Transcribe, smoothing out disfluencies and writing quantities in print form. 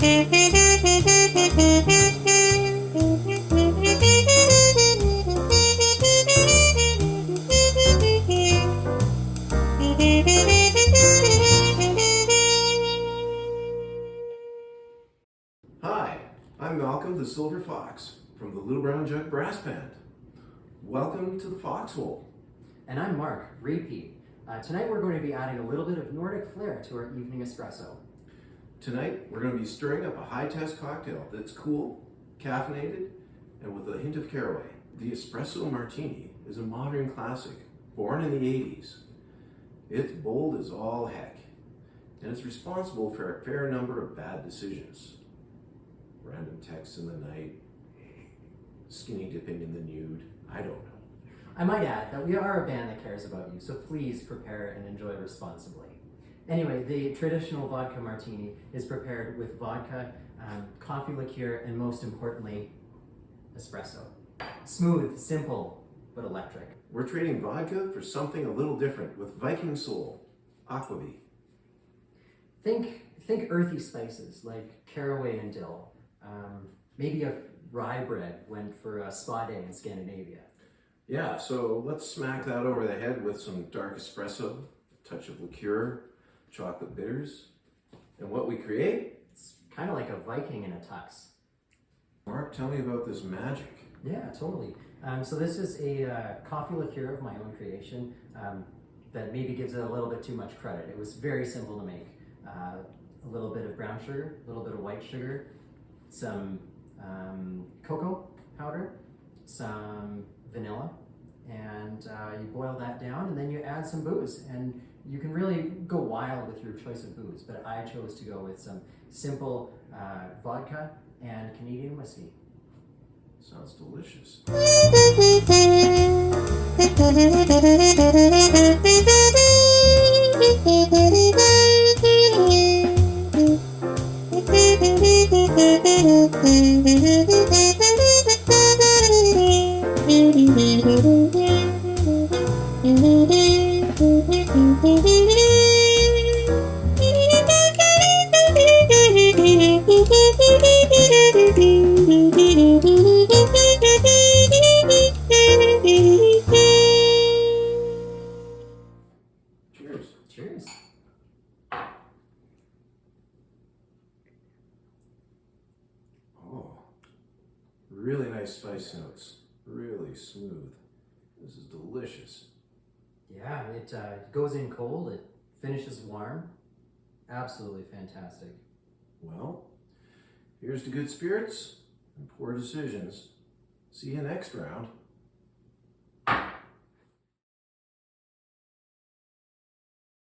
Hi, I'm Malcolm the Silver Fox from the Little Brown Jug Brass Band. Welcome to the Foxhole. And I'm Mark, repeat. Tonight we're going to be adding a little bit of Nordic flair to our evening espresso. Tonight we're going to be stirring up a high-test cocktail that's cool, caffeinated, and with a hint of caraway. The Espresso Martini is a modern classic, born in the 80s. It's bold as all heck, and it's responsible for a fair number of bad decisions. Random texts in the night, skinny dipping in the nude, I don't know. I might add that we are a band that cares about you, so please prepare and enjoy responsibly. Anyway, the traditional vodka martini is prepared with vodka, coffee liqueur, and most importantly, espresso. Smooth, simple, but electric. We're trading vodka for something a little different with Viking soul, Aquavit. Think earthy spices like caraway and dill. Maybe a rye bread went for a spa day in Scandinavia. Yeah, so let's smack that over the head with some dark espresso, a touch of liqueur, chocolate bitters, and what we create? It's kind of like a Viking in a tux. Mark, tell me about this magic. Yeah, totally. So this is a coffee liqueur of my own creation that maybe gives it a little bit too much credit. It was very simple to make. A little bit of brown sugar, a little bit of white sugar, some cocoa powder, some vanilla, and you boil that down, and then you add some booze, and you can really go wild with your choice of booze, but I chose to go with some simple vodka and Canadian whiskey. Sounds delicious. Cheers. Cheers. Oh, really nice spice notes. Really smooth. This is delicious. Yeah, it goes in cold, it finishes warm. Absolutely fantastic. Well, here's to good spirits and poor decisions. See you next round.